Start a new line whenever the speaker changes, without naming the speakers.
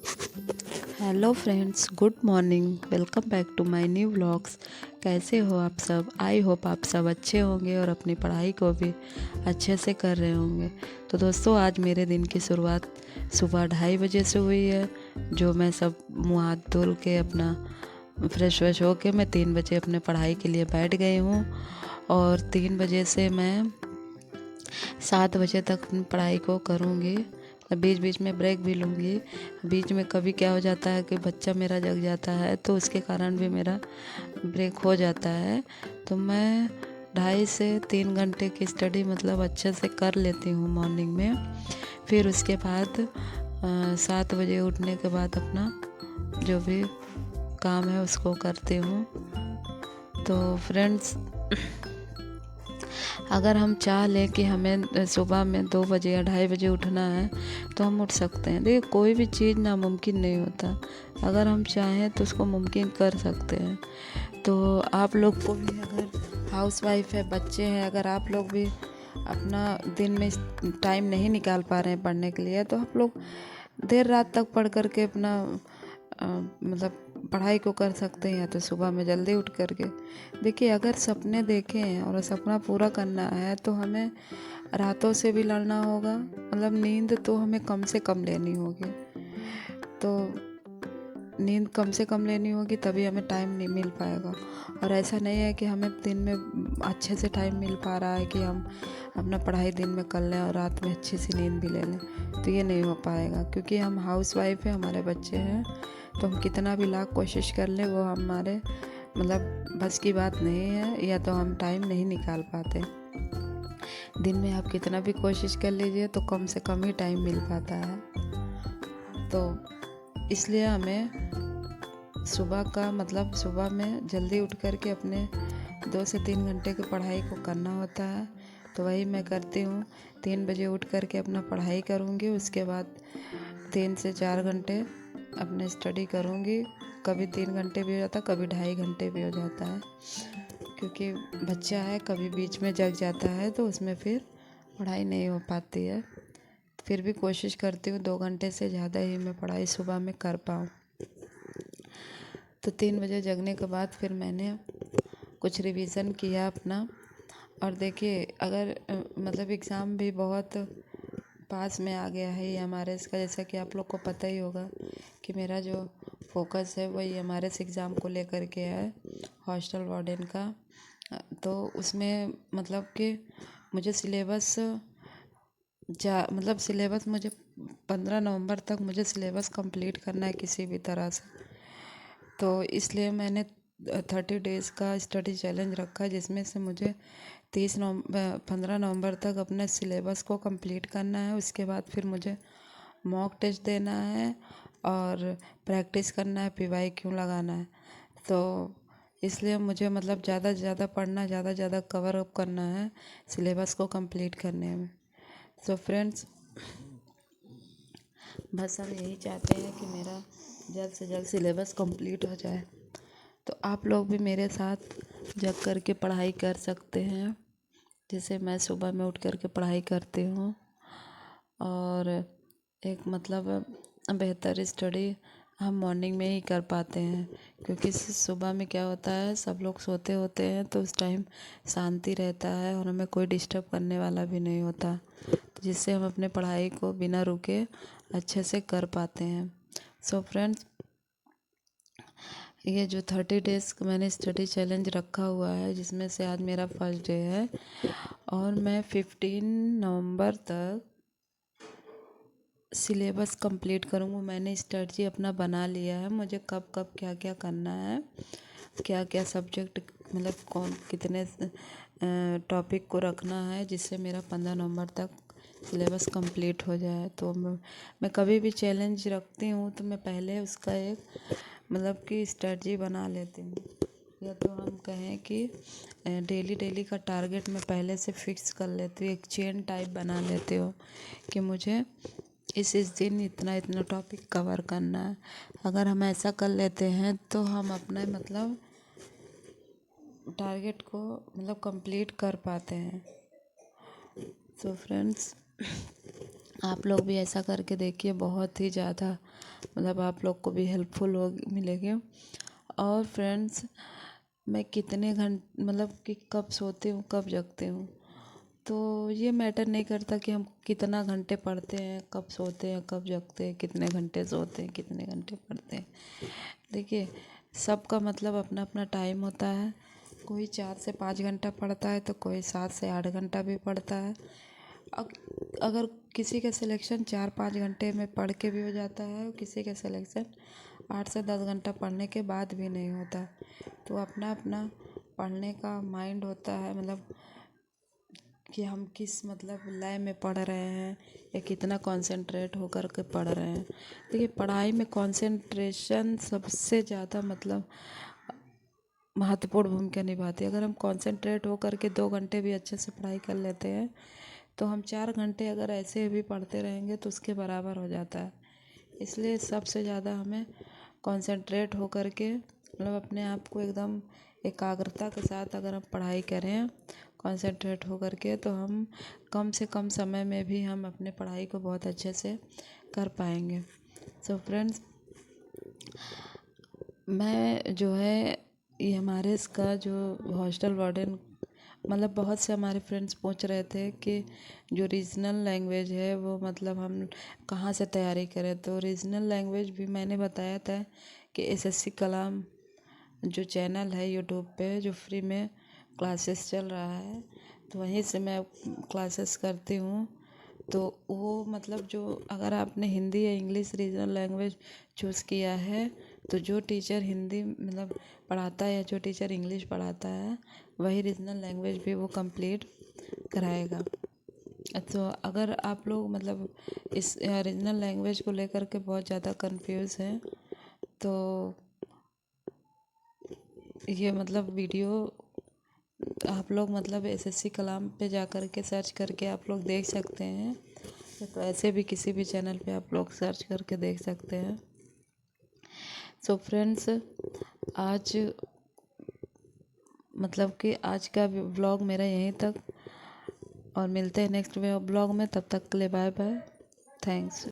Hello friends, good morning. Welcome back to my new vlogs. कैसे हो आप सब? आई होप आप सब अच्छे होंगे और अपनी पढ़ाई को भी अच्छे से कर रहे होंगे। तो दोस्तों, आज मेरे दिन की शुरुआत सुबह 2:30 बजे से हुई है। जो मैं सब मुँह हाथ धुल के अपना फ्रेश व्रेश होके मैं 3 बजे अपने पढ़ाई के लिए बैठ गई हूँ। और 3 बजे से मैं 7 बजे तक अपनी पढ़ाई को करूँगी। बीच बीच में ब्रेक भी लूँगी। बीच में कभी क्या हो जाता है कि बच्चा मेरा जग जाता है, तो उसके कारण भी मेरा ब्रेक हो जाता है। तो मैं 2.5 से 3 घंटे की स्टडी मतलब अच्छे से कर लेती हूँ मॉर्निंग में। फिर उसके बाद 7 बजे उठने के बाद अपना जो भी काम है उसको करती हूँ। तो फ्रेंड्स, अगर हम चाह लें कि हमें सुबह में 2 बजे या 2:30 बजे उठना है तो हम उठ सकते हैं। देखिए, कोई भी चीज़ नामुमकिन नहीं होता। अगर हम चाहें तो उसको मुमकिन कर सकते हैं। तो आप लोग को भी, अगर हाउसवाइफ है, बच्चे हैं, अगर आप लोग भी अपना दिन में टाइम नहीं निकाल पा रहे हैं पढ़ने के लिए, तो आप लोग देर रात तक पढ़ करके अपना मतलब पढ़ाई को कर सकते हैं, या तो सुबह में जल्दी उठ करके। देखिए, अगर सपने देखें और सपना पूरा करना है तो हमें रातों से भी लड़ना होगा। मतलब नींद तो हमें कम से कम लेनी होगी। तो नींद कम से कम लेनी होगी, तभी हमें टाइम नहीं मिल पाएगा। और ऐसा नहीं है कि हमें दिन में अच्छे से टाइम मिल पा रहा है कि हम अपना पढ़ाई दिन में कर लें और रात में अच्छी सी नींद भी ले लें। तो ये नहीं हो पाएगा, क्योंकि हम हाउसवाइफ हैं, हमारे बच्चे हैं। तो हम कितना भी लाख कोशिश कर लें, वो हमारे मतलब बस की बात नहीं है, या तो हम टाइम नहीं निकाल पाते। दिन में आप कितना भी कोशिश कर लीजिए तो कम से कम ही टाइम मिल पाता है। तो इसलिए हमें सुबह का मतलब सुबह में जल्दी उठ कर के अपने 2 से 3 घंटे की पढ़ाई को करना होता है। तो वही मैं करती हूँ। 3 बजे उठ कर के अपना पढ़ाई करूँगी, उसके बाद 3 से 4 घंटे अपने स्टडी करूँगी। कभी 3 घंटे भी हो जाता है, कभी 2.5 घंटे भी हो जाता है, क्योंकि बच्चा है, कभी बीच में जग जाता है तो उसमें फिर पढ़ाई नहीं हो पाती है। फिर भी कोशिश करती हूँ 2 घंटे से ज़्यादा ही मैं पढ़ाई सुबह में कर पाऊँ। तो 3 बजे जगने के बाद फिर मैंने कुछ रिवीज़न किया अपना। और देखिए, अगर मतलब एग्ज़ाम भी बहुत पास में आ गया है ये हमारे इसका, जैसा कि आप लोग को पता ही होगा कि मेरा जो फोकस है वही हमारे इस एग्ज़ाम को लेकर के है, हॉस्टल वार्डन का। तो उसमें मतलब कि मुझे सिलेबस मुझे 15 नवंबर तक मुझे सिलेबस कंप्लीट करना है किसी भी तरह से। तो इसलिए मैंने 30 डेज़ का स्टडी चैलेंज रखा, जिसमें से मुझे 15 नवंबर तक अपने सिलेबस को कंप्लीट करना है। उसके बाद फिर मुझे मॉक टेस्ट देना है और प्रैक्टिस करना है, पीवाई क्यों लगाना है। तो इसलिए मुझे मतलब ज़्यादा से ज़्यादा पढ़ना, ज़्यादा से ज़्यादा कवर अप करना है सिलेबस को कंप्लीट करने में। सो फ्रेंड्स, बस हम यही चाहते हैं कि मेरा जल्द से जल्द सिलेबस कंप्लीट हो जाए। तो आप लोग भी मेरे साथ जग कर के पढ़ाई कर सकते हैं, जैसे मैं सुबह में उठ कर के पढ़ाई करती हूँ। और एक मतलब बेहतर स्टडी हम मॉर्निंग में ही कर पाते हैं, क्योंकि सुबह में क्या होता है, सब लोग सोते होते हैं, तो उस टाइम शांति रहता है और हमें कोई डिस्टर्ब करने वाला भी नहीं होता, जिससे हम अपने पढ़ाई को बिना रुके अच्छे से कर पाते हैं। सो फ्रेंड्स, ये जो 30 डेज़ का मैंने स्टडी चैलेंज रखा हुआ है, जिसमें से आज मेरा फर्स्ट डे है, और मैं 15 नवंबर तक सिलेबस कंप्लीट करूँगा। मैंने स्ट्रेटजी अपना बना लिया है, मुझे कब कब क्या क्या करना है, क्या क्या सब्जेक्ट मतलब कौन कितने टॉपिक को रखना है, जिससे मेरा 15 नवंबर तक सिलेबस कंप्लीट हो जाए। तो मैं कभी भी चैलेंज रखती हूँ तो मैं पहले उसका एक मतलब कि स्ट्रेटजी बना लेती हूँ, या तो हम कहें कि डेली डेली का टारगेट मैं पहले से फिक्स कर लेती हूँ, एक चेन टाइप बना लेती हूँ कि मुझे इस दिन इतना इतना टॉपिक कवर करना है। अगर हम ऐसा कर लेते हैं तो हम अपना मतलब टारगेट को मतलब कंप्लीट कर पाते हैं। सो फ्रेंड्स, आप लोग भी ऐसा करके देखिए, बहुत ही ज़्यादा मतलब आप लोग को भी हेल्पफुल हो मिलेगी। और फ्रेंड्स, मैं कितने घंटे मतलब कि कब सोती हूँ कब जगती हूँ, तो ये मैटर नहीं करता कि हम कितना घंटे पढ़ते हैं, कब सोते हैं कब जगते हैं, कितने घंटे सोते हैं कितने घंटे पढ़ते हैं। देखिए, सबका मतलब अपना अपना टाइम होता है। कोई 4 से 5 घंटा पढ़ता है तो कोई 7 से 8 घंटा भी पढ़ता है। अगर किसी का सिलेक्शन 4-5 घंटे में पढ़ के भी हो जाता है और किसी का सिलेक्शन 8 से 10 घंटा पढ़ने के बाद भी नहीं होता। तो अपना अपना पढ़ने का माइंड होता है, मतलब कि हम किस मतलब लय में पढ़ रहे हैं या कितना कंसंट्रेट होकर के पढ़ रहे हैं। देखिए, पढ़ाई में कंसंट्रेशन सबसे ज़्यादा मतलब महत्वपूर्ण भूमिका निभाती है। अगर हम कंसंट्रेट होकर के 2 घंटे भी अच्छे से पढ़ाई कर लेते हैं तो हम 4 घंटे अगर ऐसे भी पढ़ते रहेंगे तो उसके बराबर हो जाता है। इसलिए सबसे ज़्यादा हमें कंसंट्रेट होकर के मतलब अपने आप को एकदम एकाग्रता के साथ अगर हम पढ़ाई करें कंसंट्रेट होकर के, तो हम कम से कम समय में भी हम अपने पढ़ाई को बहुत अच्छे से कर पाएंगे। सो फ्रेंड्स, मैं जो है ये हमारे इसका जो हॉस्टल वार्डन मतलब बहुत से हमारे फ्रेंड्स पूछ रहे थे कि जो रीजनल लैंग्वेज है वो मतलब हम कहाँ से तैयारी करें। तो रीजनल लैंग्वेज भी मैंने बताया था कि एसएससी कलाम जो चैनल है यूट्यूब पे, जो फ्री में क्लासेस चल रहा है, तो वहीं से मैं क्लासेस करती हूँ। तो वो मतलब जो अगर आपने हिंदी या इंग्लिश रीजनल लैंग्वेज चूज़ किया है तो जो टीचर हिंदी मतलब पढ़ाता है या जो टीचर इंग्लिश पढ़ाता है वही रीजनल लैंग्वेज भी वो कंप्लीट कराएगा। तो अगर आप लोग मतलब इस रीजनल लैंग्वेज को लेकर के बहुत ज़्यादा कंफ्यूज हैं तो ये मतलब वीडियो आप लोग मतलब एसएससी कलाम पे जा कर के सर्च करके आप लोग देख सकते हैं। तो ऐसे भी किसी भी चैनल पे आप लोग सर्च करके देख सकते हैं। सो फ्रेंड्स, आज मतलब कि आज का व्लॉग मेरा यहीं तक, और मिलते हैं नेक्स्ट व्लॉग में। तब तक के लिए बाय बाय, थैंक्स।